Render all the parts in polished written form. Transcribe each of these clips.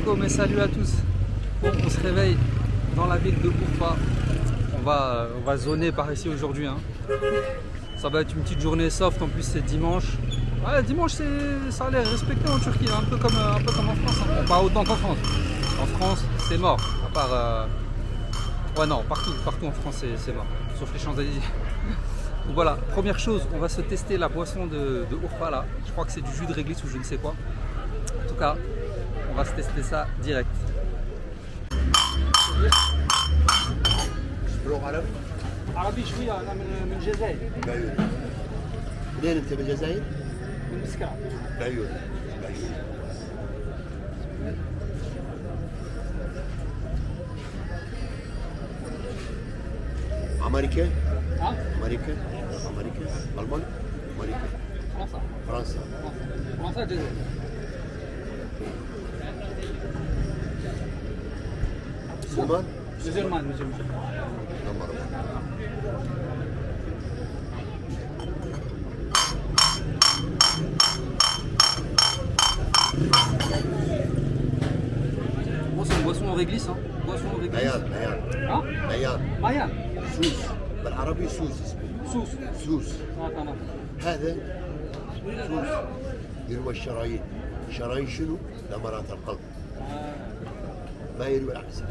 alaikum et salut à tous. Bon, on se réveille dans la ville de Urfa. On va zoner par ici aujourd'hui. Hein. Ça va être une petite journée soft, en plus c'est dimanche. Ouais, dimanche ça a l'air respecté en Turquie, un peu comme en France. Hein. Bon, pas autant qu'en France. En France, c'est mort. À part. Ouais, non, partout en France, c'est mort. Sauf les Champs-Élysées. Donc voilà, première chose, on va se tester la boisson de Urfa là. Je crois que c'est du jus de réglisse ou je ne sais quoi. En tout cas, on va se tester ça direct. عربي شوية أنا من الجزائر. بعيون. منين أنت من الجزائر؟ من مسكرة. بعيون. بعيون. أمريكا؟ ها؟ أمريكا؟ أمريكا؟ ألمان؟ أمريكا؟ فرنسا. فرنسا. فرنسا الجزائر. سلمان؟ مسلمان. نمبر 1. Bon, c'est une boisson en réglisse. Hein. Boisson en réglisse. بيان بيان ها؟ بيان مايان. سوس بالعربي سوس اسمه سوس. سوس تمام. هذا سوس يروى الشرايين شرايين شنو؟ نمرات القلب ما يروى العسل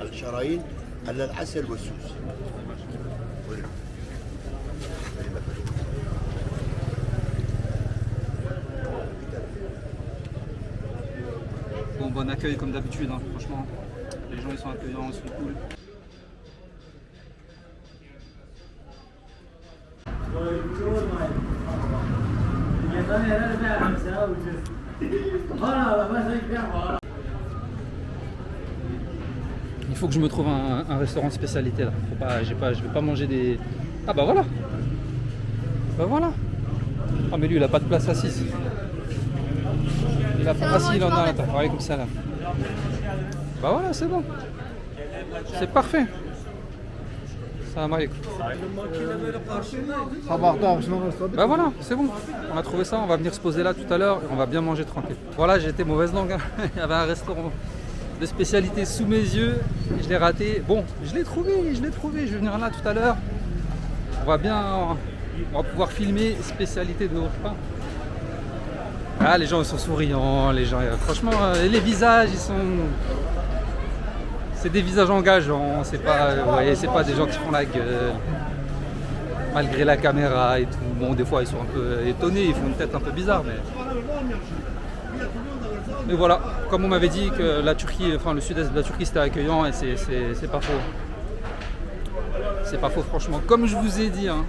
الشرايين الا العسل والسوس Bon accueil comme d'habitude, hein. Franchement. Les gens ils sont accueillants, ils sont cool. Il faut que je me trouve un restaurant de spécialité là. Je vais pas manger des. Ah bah voilà. Bah voilà. Ah mais lui il a pas de place assise. Il a pas. Ah si il en a là. Ouais, comme ça là. Bah voilà, c'est bon. C'est parfait. Salam alaikum. Bah voilà, c'est bon. On a trouvé ça, on va venir se poser là tout à l'heure et on va bien manger tranquille. Voilà, j'ai été mauvaise langue. Hein. Il y avait un restaurant de spécialité sous mes yeux et je l'ai raté. Bon, je l'ai trouvé. Je vais venir là tout à l'heure. On va pouvoir filmer spécialité de Urfa. Ah, les gens ils sont souriants, les gens, franchement, les visages ils sont. C'est des visages engageants, c'est pas, vous voyez, c'est pas des gens qui font la gueule. Malgré la caméra et tout. Bon, des fois ils sont un peu étonnés, ils font une tête un peu bizarre, mais voilà, comme on m'avait dit que la Turquie, enfin le sud-est de la Turquie c'était accueillant et c'est pas faux. C'est pas faux franchement, comme je vous ai dit. Hein.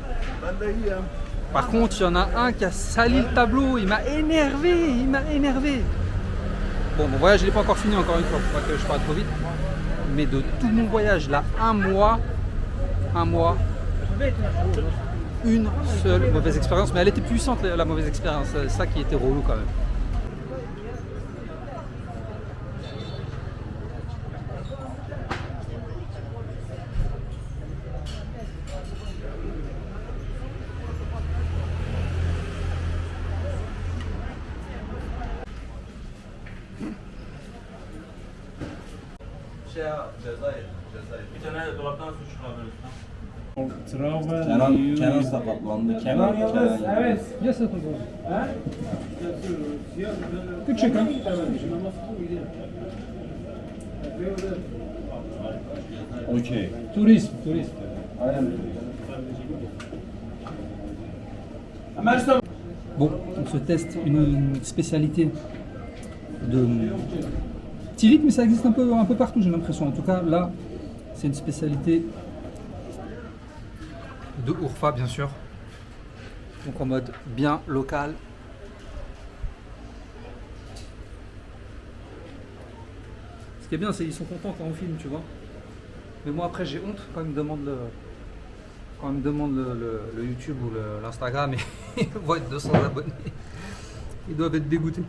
Par contre, il y en a un qui a sali le tableau, il m'a énervé. Bon, mon voyage, je l'ai pas encore fini encore une fois, pour pas que je parle trop vite. Mais de tout mon voyage, là, un mois, une seule mauvaise expérience. Mais elle était puissante, la mauvaise expérience. C'est ça qui était relou quand même. Kenan sakatlandı. Kenan Yıldız, evet. Yes, ça tombe. Ha? Küçük ha. Okey. Turist. Bon, on se teste une spécialité de Tirit, mais ça existe un peu partout, j'ai l'impression. En tout cas, là, c'est une spécialité de Urfa, bien sûr. Donc en mode bien local. Ce qui est bien, c'est qu'ils sont contents quand on filme, tu vois. Mais moi, après, j'ai honte quand ils me demandent le YouTube ou l'Instagram et ils voient être 200 abonnés. Ils doivent être dégoûtés.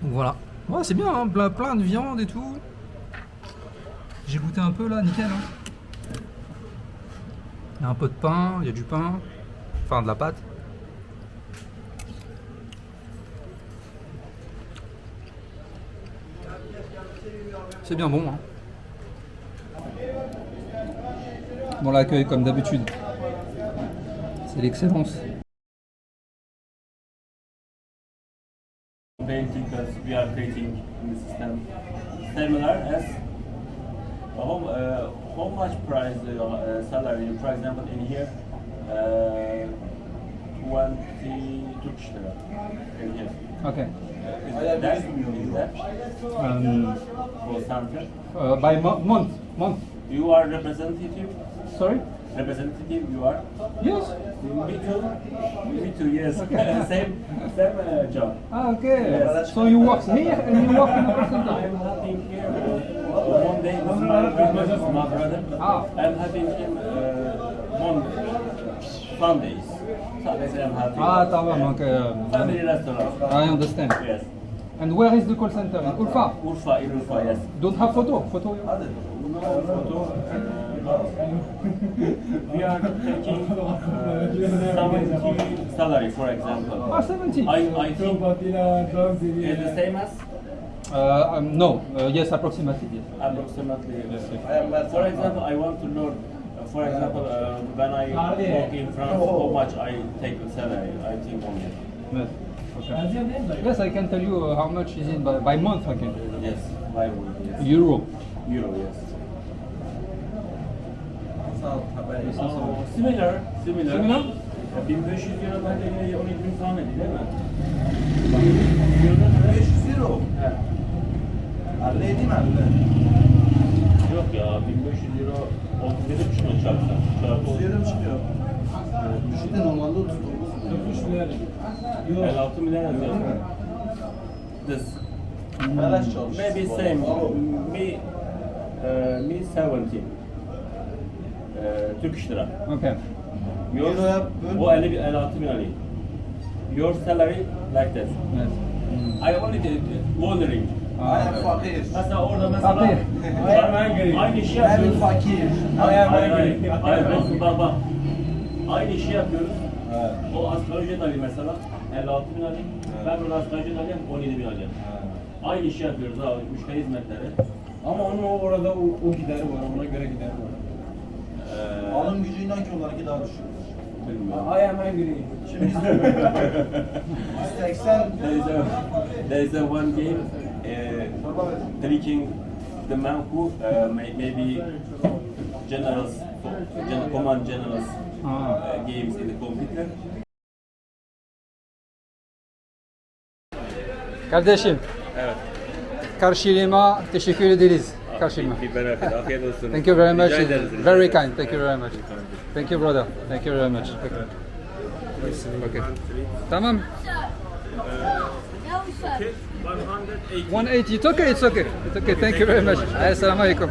Donc voilà. Ouais, c'est bien, hein, plein de viande et tout. J'ai goûté un peu là, nickel. Hein. Il y a un peu de pain, il y a du pain, enfin de la pâte. C'est bien bon. Hein. Bon, l'accueil comme d'habitude. C'est l'excellence. Painting because we are creating in the system similar as how much price salary, for example, in here 20 Turkish lira in here. Okay. Is that for center? By month. You are representative. Sorry? Representative, you are. Yes. Me too. Yes. Okay. same job. Ah, okay. Yes. So you work here and you work in the call center? I'm helping here one day with my brother. Ah. I'm helping him one Sundays. Sundays I'm helping. Ah, tamam. Okay. Family restaurant. I understand. Yes. And where is the call center? In Urfa? Urfa, in Urfa, yes. Don't have photo? Photo? No photo. We are taking 70 salary, for example. Ah, 70. I think it's the same as No. Yes, approximately. Yes. approximately. For example, I want to know, for example, when I work in France, how much I take the salary. I think only. Yes. Okay. Yes, I can tell you how much is it by month. I can. Yes, by week, yes. Euro. Euro, yes. Similar. Similar? 1500 euro bence yine 12 bin falan ediyor değil mi? 500 euro. Evet. Halledeyim mi? Yok ya 1500 euro 37,5 mu çarpsa? 30 euro mu çıkıyor? Düşünde normalde 39 56 milyon yazıyor. This Beleş çalış. maybe same. Me 70. Turkish lira. Okay. Yours, Euroya böl. o 56 bin alıyor. Your salary like that. Yes. I only wondering. I am fakir. Mesela orada mesela Fakir. aynı işi Ben yapıyoruz. fakir. Hayır, bak. Aynı işi yapıyoruz. O asgari ücret alıyor mesela. 56 bin alayım. Ben burada asgari ücret alayım 17 bin alacağım. Aynı işi yapıyoruz abi. Müşteri hizmetleri. Ama onun orada o gideri var, ona göre gideri var. Alım gücü inan ki onlarınki daha düşük. Bilmiyorum. I am angry. Şimdi 180 There is a one game tricking the man who maybe generals, command generals games in the computer. Kardeşim, Evet. karşılığıma teşekkür ederiz. Karşılığıma. Bir bereket, afiyet olsun. Thank you very much. Rica ederiz, rica Very ederiz. kind. Thank you very much. Thank you, brother. Thank you very much. Okay. Okay. Tamam. 180. It's okay. It's okay. It's okay. Thank you very much. Assalamu alaikum.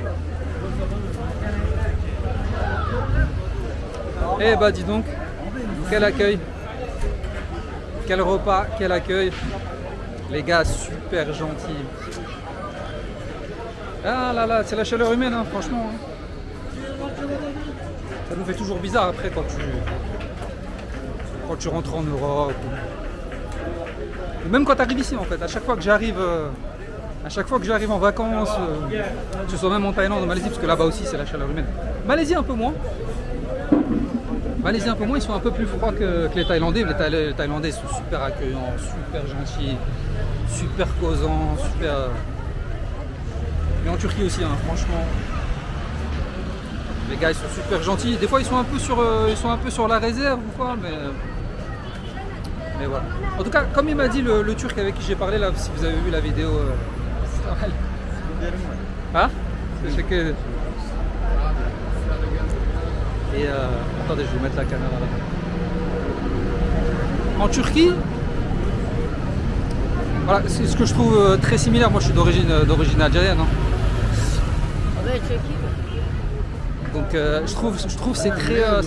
Eh bah dis donc, quel accueil, quel repas, quel accueil. Les gars super gentils. Ah là là, c'est la chaleur humaine, hein, franchement. Hein. Ça nous fait toujours bizarre après quand tu rentres en Europe. Ou même quand tu arrives ici en fait. À chaque fois que j'arrive en vacances, que ce soit même en Thaïlande, en Malaisie, parce que là-bas aussi c'est la chaleur humaine. Malaisie un peu moins. Ils sont un peu plus froids que les Thaïlandais. Les Thaïlandais sont super accueillants, super gentils, super causants, super. Mais en Turquie aussi, hein, franchement, les gars ils sont super gentils. Des fois ils sont un peu sur la réserve ou quoi, mais voilà. En tout cas, comme il m'a dit le Turc avec qui j'ai parlé là, si vous avez vu la vidéo, hein, c'est que. Et attendez, je vais mettre la caméra là. En Turquie, voilà, c'est ce que je trouve très similaire. Moi, je suis d'origine algérienne. Hein. Donc, je trouve que c'est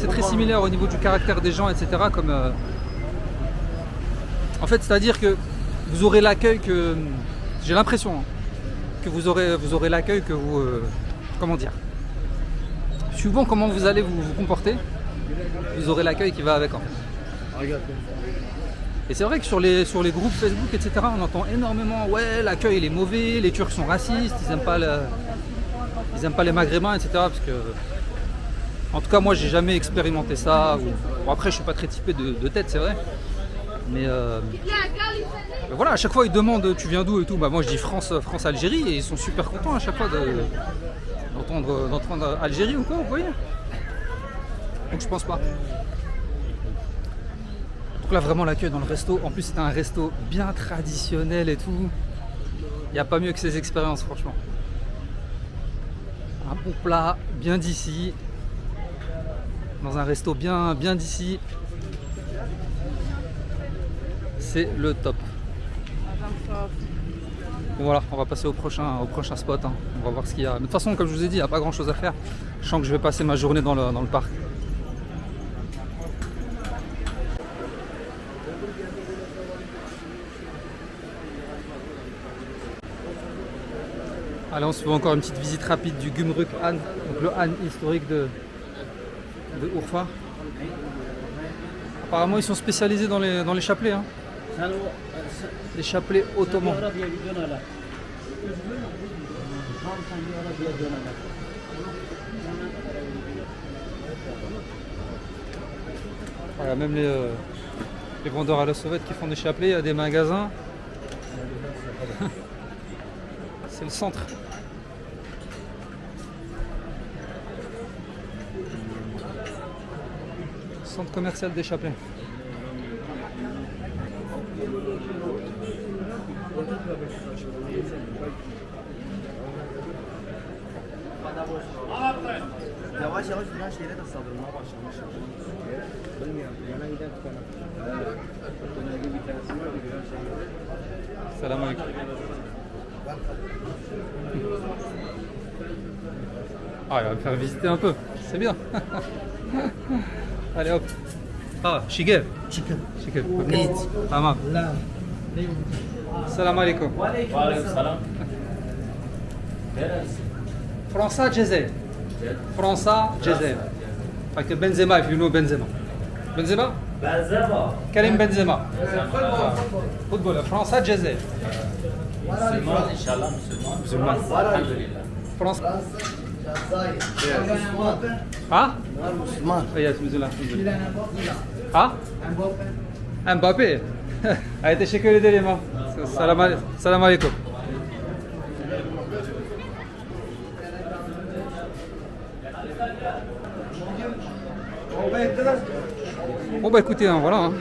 très similaire au niveau du caractère des gens, etc. Comme, en fait, c'est-à-dire que vous aurez l'accueil que j'ai l'impression hein, que vous aurez l'accueil que vous, comment dire. Suivant comment vous allez vous comporter, vous aurez l'accueil qui va avec en fait. Et c'est vrai que sur les groupes Facebook, etc., on entend énormément, ouais, l'accueil il est mauvais, les Turcs sont racistes, ils aiment pas les Maghrébins, etc. Parce que, en tout cas, moi, j'ai jamais expérimenté ça. Bon, après, je suis pas très typé de tête, c'est vrai. Mais voilà, à chaque fois, ils demandent, tu viens d'où et tout. Bah, moi, je dis France, Algérie, et ils sont super contents à chaque fois d'entendre Algérie ou quoi, vous voyez. Donc, je pense pas. Donc là, vraiment, l'accueil dans le resto. En plus, c'était un resto bien traditionnel et tout. Il n'y a pas mieux que ces expériences, franchement. Un bon plat, bien d'ici. Dans un resto bien d'ici. C'est le top. Bon, voilà, on va passer au prochain spot. Hein. On va voir ce qu'il y a. Mais de toute façon, comme je vous ai dit, il n'y a pas grand chose à faire. Je sens que je vais passer ma journée dans le parc. Allez, on se fait encore une petite visite rapide du Gümrük Han, donc le Han historique de Urfa. Apparemment, ils sont spécialisés dans les chapelets. Hein. Les chapelets ottomans. Il y a même les vendeurs à la sauvette qui font des chapelets, il y a des magasins. C'est le centre. Centre commercial des chapelets. Yavaş yavaş falan şeyle de saldırmaya başlamışlar. Bilmiyorum. Yana giden tıkanır. Bir tanesi var bir biraz şey. Selamünaleyküm. Ah, il va me faire visiter un peu. C'est bien. Allez hop. Ah, Shigel. Shigel. Tamam. Salam alaikum. Aleykümselam. Neresi? Fransa Cezayir. Fransa Cezayir. Like Benzema, if you know Benzema. Benzema? Benzema. Karim Benzema. Footballer. Fransa Cezayir. Müslüman inşallah Müslüman. Elhamdülillah. France. Müslüman. Ha? Müslüman. Yes, Müslüman. Ha? Mbappé. Haydi teşekkür ederim. Salam alaikum. Bon bah écoutez, hein, voilà. Hein.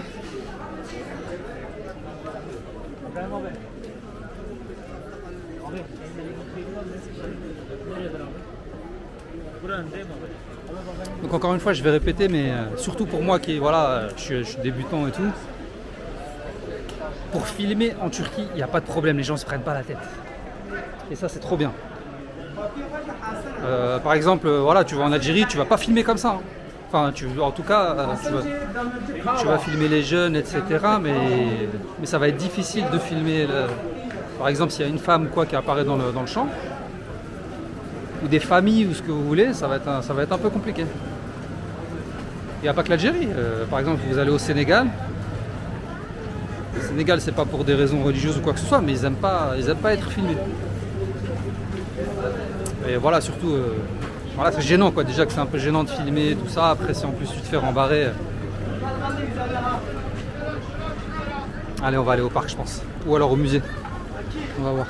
Donc encore une fois, je vais répéter, mais surtout pour moi qui, voilà, je suis débutant et tout. Pour filmer en Turquie, il n'y a pas de problème, les gens ne se prennent pas la tête. Et ça, c'est trop bien. Par exemple, voilà, tu vas en Algérie, tu vas pas filmer comme ça. Hein. Enfin, en tout cas, tu vas filmer les jeunes, etc. Mais ça va être difficile de filmer. Par exemple, s'il y a une femme qui apparaît dans le champ, ou des familles, ou ce que vous voulez, ça va être un peu compliqué. Il n'y a pas que l'Algérie. Par exemple, vous allez au Sénégal. Le Sénégal, c'est pas pour des raisons religieuses ou quoi que ce soit, mais ils aiment pas être filmés. Et voilà, surtout, voilà, c'est gênant quoi. Déjà que c'est un peu gênant de filmer tout ça. Après, si en plus tu te fais rembarrer. Allez, on va aller au parc, je pense, ou alors au musée. On va voir.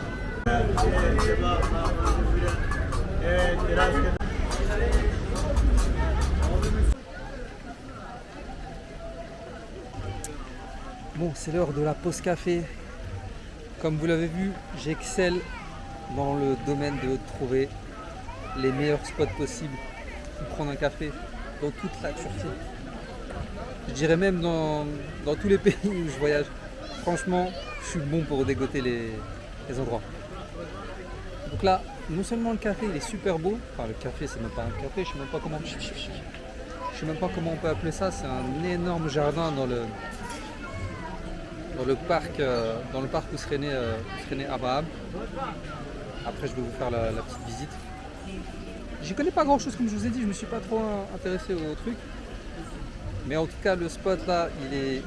Bon, c'est l'heure de la pause café. Comme vous l'avez vu, j'excelle dans le domaine de trouver les meilleurs spots possibles pour prendre un café dans toute la Turquie. Je dirais même dans tous les pays où je voyage. Franchement, je suis bon pour dégoter les endroits. Donc là, non seulement le café il est super beau, enfin le café c'est même pas un café, je sais même pas comment on peut appeler ça, c'est un énorme jardin dans le parc où serait né Abraham. Après je vais vous faire la petite visite. J'y connais pas grand chose comme je vous ai dit, je me suis pas trop intéressé au truc. Mais en tout cas le spot là il est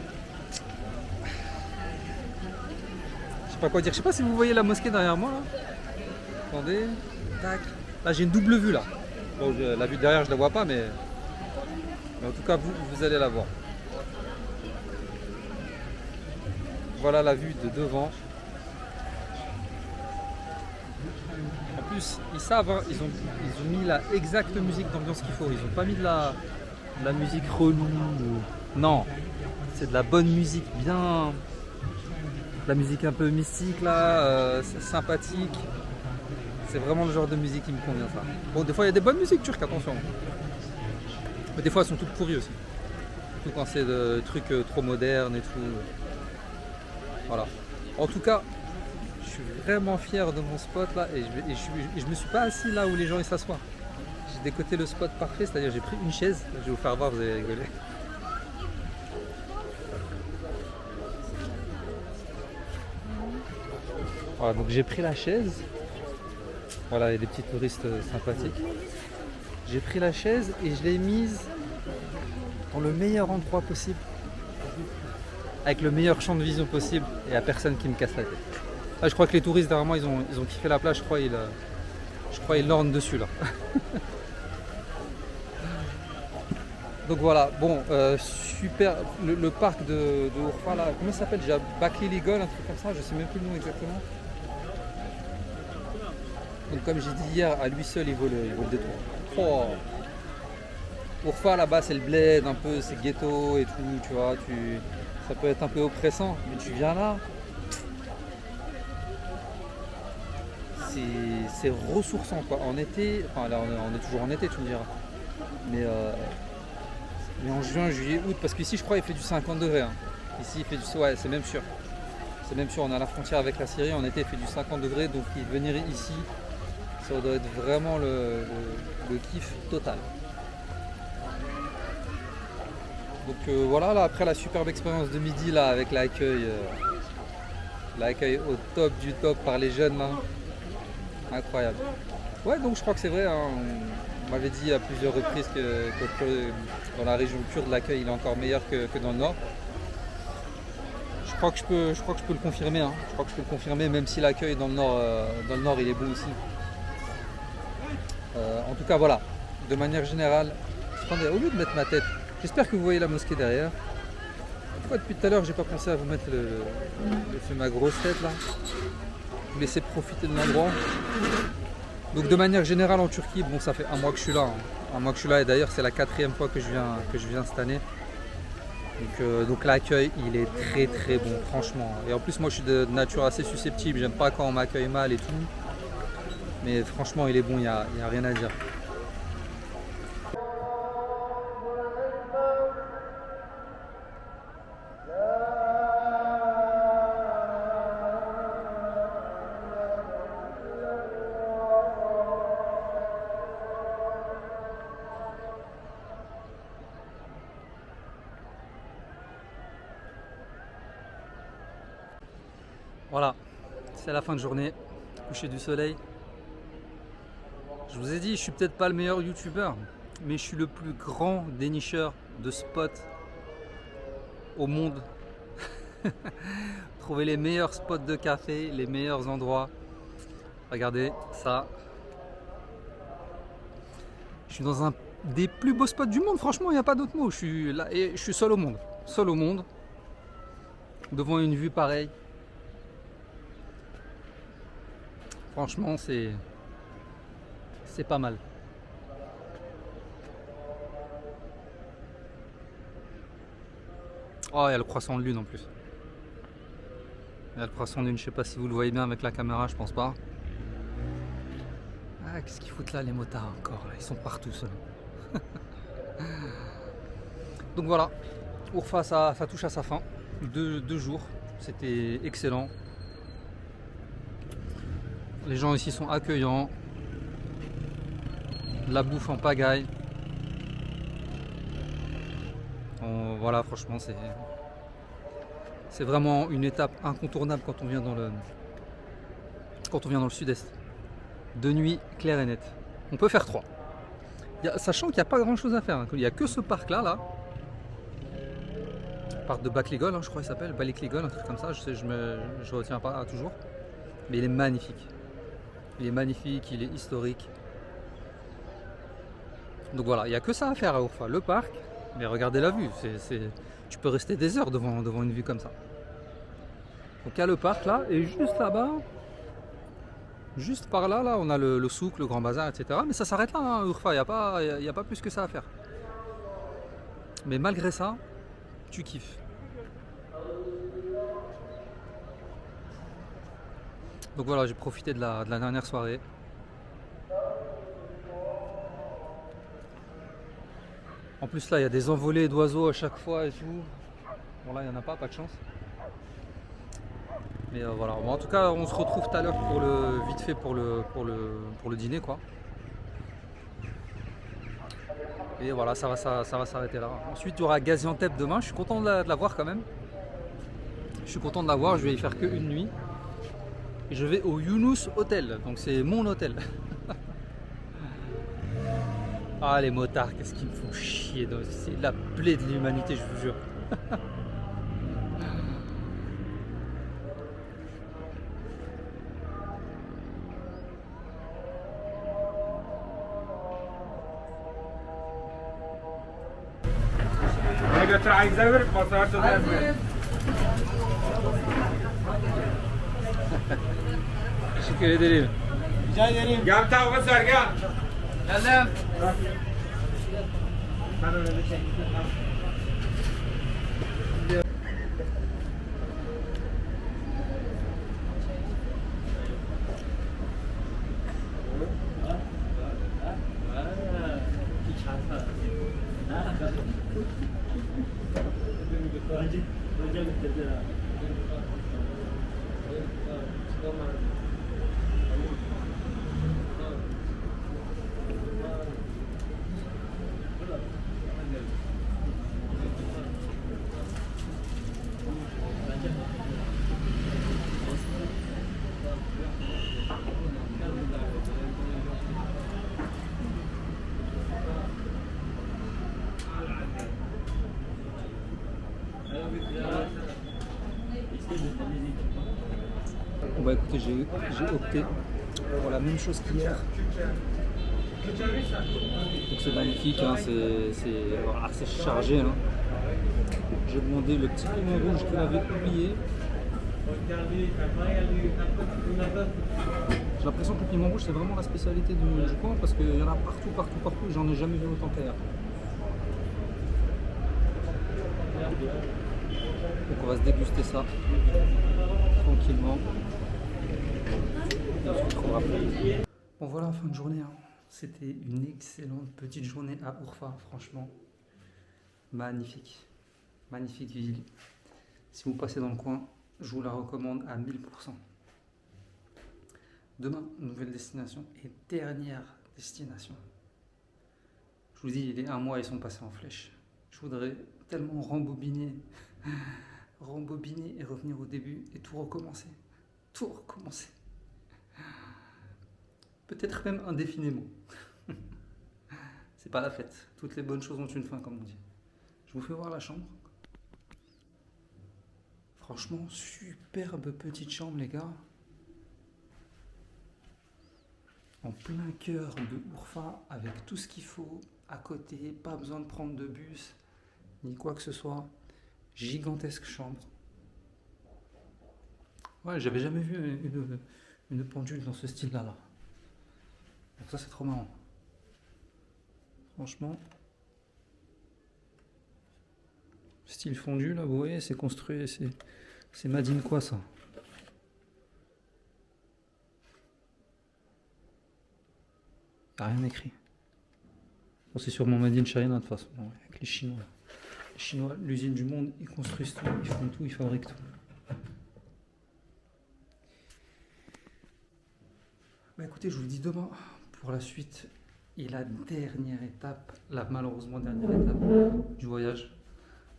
sais pas quoi dire. Je sais pas si vous voyez la mosquée derrière moi là. Attendez. Tac. Là j'ai une double vue là. Bon, la vue derrière je la vois pas mais en tout cas vous allez la voir. Voilà la vue de devant. En plus ils savent, hein, ils ont mis la exacte musique d'ambiance qu'il faut. Ils ont pas mis de la musique relou. Non, c'est de la bonne musique, bien. La musique un peu mystique là, sympathique. C'est vraiment le genre de musique qui me convient ça. Bon, des fois il y a des bonnes musiques turques, attention. Mais des fois elles sont toutes pourries aussi. Surtout quand c'est de trucs trop modernes et tout. Voilà. En tout cas, je suis vraiment fier de mon spot là et je me suis pas assis là où les gens ils s'assoient. J'ai décoté le spot parfait, c'est-à-dire j'ai pris une chaise. Je vais vous faire voir, vous allez rigoler. Voilà, donc j'ai pris la chaise. Voilà, il y a des petits touristes sympathiques. J'ai pris la chaise et je l'ai mise dans le meilleur endroit possible. Avec le meilleur champ de vision possible et il n'y a personne qui me casse la tête. Là, je crois que les touristes derrière moi ils ont kiffé la plage, je crois ils lornent dessus là. Donc voilà, bon, super, le parc de Urfa là, comment ça s'appelle déjà, Bakli Gol, un truc comme ça, je sais même plus le nom exactement. Donc comme j'ai dit hier, à lui seul il vaut le détour. Oh. Urfa là-bas c'est le bled un peu, c'est ghetto et tout, tu vois, ça peut être un peu oppressant, mais tu viens là, c'est ressourçant quoi. En été, enfin là on est toujours en été tu me diras, mais en juin, juillet, août, parce qu'ici je crois il fait du 50 degrés. Hein. Ici il fait du, ouais c'est même sûr. C'est même sûr, on est à la frontière avec la Syrie, en été il fait du 50 degrés, donc venir ici, ça doit être vraiment le kiff total. Donc voilà, là, après la superbe expérience de midi là avec l'accueil au top du top par les jeunes là, incroyable. Ouais, donc je crois que c'est vrai, hein, on m'avait dit à plusieurs reprises que dans la région kurde l'accueil il est encore meilleur que dans le nord. Je crois que je peux le confirmer, hein. Je crois que je peux le confirmer même si l'accueil dans le nord il est bon aussi. En tout cas voilà, de manière générale, attendez, au lieu de mettre ma tête. J'espère que vous voyez la mosquée derrière. Pourquoi depuis tout à l'heure j'ai pas pensé à vous mettre ma grosse tête là. Vous laissez profiter de l'endroit. Donc de manière générale en Turquie, bon ça fait un mois que je suis là. Hein. Un mois que je suis là et d'ailleurs c'est la 4e fois que je viens cette année. Donc l'accueil il est très très bon franchement. Et en plus moi je suis de nature assez susceptible, j'aime pas quand on m'accueille mal et tout. Mais franchement il est bon, il n'y a rien à dire. Voilà, c'est la fin de journée, coucher du soleil. Je vous ai dit, je suis peut-être pas le meilleur youtubeur, mais je suis le plus grand dénicheur de spots au monde. Trouver les meilleurs spots de café, les meilleurs endroits. Regardez ça. Je suis dans un des plus beaux spots du monde, franchement, il n'y a pas d'autre mot. Je suis là et je suis seul au monde. Seul au monde. Devant une vue pareille. Franchement, c'est pas mal. Oh, il y a le croissant de lune en plus. Il y a le croissant de lune, je sais pas si vous le voyez bien avec la caméra, je pense pas. Ah, qu'est-ce qu'ils foutent là les motards encore là, ils sont partout seuls. Donc voilà, Urfa ça touche à sa fin. Deux jours, c'était excellent. Les gens ici sont accueillants. La bouffe en pagaille. Voilà, franchement, c'est vraiment une étape incontournable quand on vient dans le sud-est. De nuit, clair et net. On peut faire 3. Sachant qu'il n'y a pas grand chose à faire. Hein. Il n'y a que ce parc là. Parc de Bakligol, hein, je crois qu'il s'appelle, Balikligol, un truc comme ça, je retiens pas toujours. Mais il est magnifique. Il est magnifique, il est historique. Donc voilà, il n'y a que ça à faire à Urfa, le parc, mais regardez la vue, tu peux rester des heures devant une vue comme ça. Donc il y a le parc là, et juste là-bas, juste par là, on a le souk, le grand bazar, etc. Mais ça s'arrête là, hein, Urfa, il n'y a pas plus que ça à faire. Mais malgré ça, tu kiffes. Donc voilà, j'ai profité de la dernière soirée. En plus là, il y a des envolées d'oiseaux à chaque fois et tout. Bon là, il n'y en a pas de chance. Mais voilà, bon, en tout cas, on se retrouve tout à l'heure vite fait pour le dîner quoi. Et voilà, ça va s'arrêter là. Ensuite, il y aura Gaziantep demain. Je suis content de la voir quand même. Je suis content de la voir. Je vais y faire qu'une nuit. Et je vais au Yunus Hotel. Donc c'est mon hôtel. Ah les motards, qu'est-ce qu'ils me font chier. C'est la plaie de l'humanité, je vous jure. Teşekkür ederim. Rica ederim. Gel tavuk sar gel. Geldim. Ben öyle bir şey. Bon bah écoutez, j'ai opté pour la même chose qu'hier. Donc c'est magnifique, hein, c'est chargé. Hein. J'ai demandé le petit piment rouge qu'il avait oublié. J'ai l'impression que le piment rouge c'est vraiment la spécialité du coin parce qu'il y en a partout, j'en ai jamais vu autant qu'ailleurs. Donc on va se déguster ça tranquillement. Et on se retrouvera après. Bon voilà, fin de journée. Hein. C'était une excellente petite journée à Urfa, franchement. Magnifique. Magnifique ville. Si vous passez dans le coin, je vous la recommande à 1000%. Demain, nouvelle destination et dernière destination. Je vous dis, les 1 mois, ils sont passés en flèche. Je voudrais tellement rembobiner et revenir au début et tout recommencer. Tout recommencer. Peut-être même indéfiniment. C'est pas la fête. Toutes les bonnes choses ont une fin, comme on dit. Je vous fais voir la chambre. Franchement, superbe petite chambre, les gars. En plein cœur de Urfa, avec tout ce qu'il faut à côté. Pas besoin de prendre de bus, ni quoi que ce soit. Gigantesque chambre. Ouais, j'avais jamais vu une pendule dans ce style-là. Là. Donc ça, c'est trop marrant. Franchement. Style fondu, là, vous voyez, c'est construit, c'est made in quoi, ça? Il n'y a rien écrit. Bon, c'est sûrement made in China, de toute façon, ouais, avec les Chinois. Les Chinois, l'usine du monde, ils construisent tout, ils font tout, ils fabriquent tout. Bah écoutez, je vous dis demain pour la suite et la dernière étape, la malheureusement dernière étape du voyage.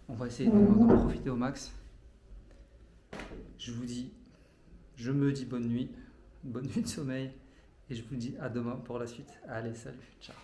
On va essayer d'en profiter au max. Je me dis bonne nuit de sommeil et je vous dis à demain pour la suite. Allez, salut, ciao.